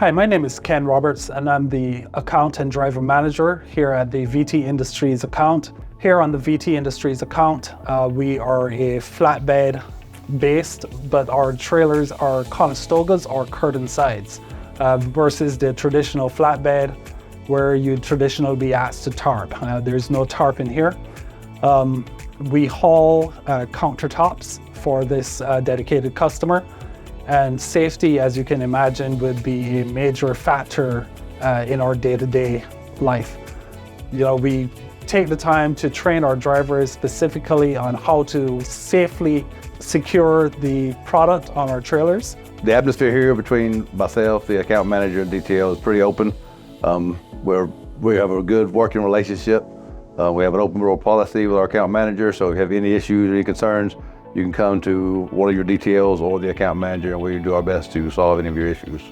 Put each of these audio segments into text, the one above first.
Hi, my name is Ken Roberts, and I'm the account and driver manager here at the VT Industries account. Here on the VT Industries account, we are a flatbed based, but our trailers are Conestogas or curtain sides, versus the traditional flatbed where you'd traditionally be asked to tarp. There's no tarp in here. We haul countertops for this dedicated customer, and safety, as you can imagine, would be a major factor in our day-to-day life. We take the time to train our drivers specifically on how to safely secure the product on our trailers. The atmosphere here between myself, the account manager, and DTL is pretty open. We have a good working relationship. We have an open door policy with our account manager, so if you have any issues or any concerns, you can come to one of your DTLs or the account manager, and we do our best to solve any of your issues.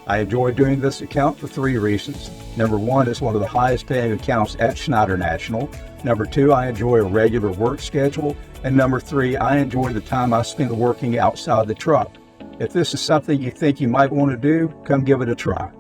I enjoy doing this account for 3 reasons. Number 1, it's one of the highest paying accounts at Schneider National. Number 2, I enjoy a regular work schedule. And number 3, I enjoy the time I spend working outside the truck. If this is something you think you might want to do, come give it a try.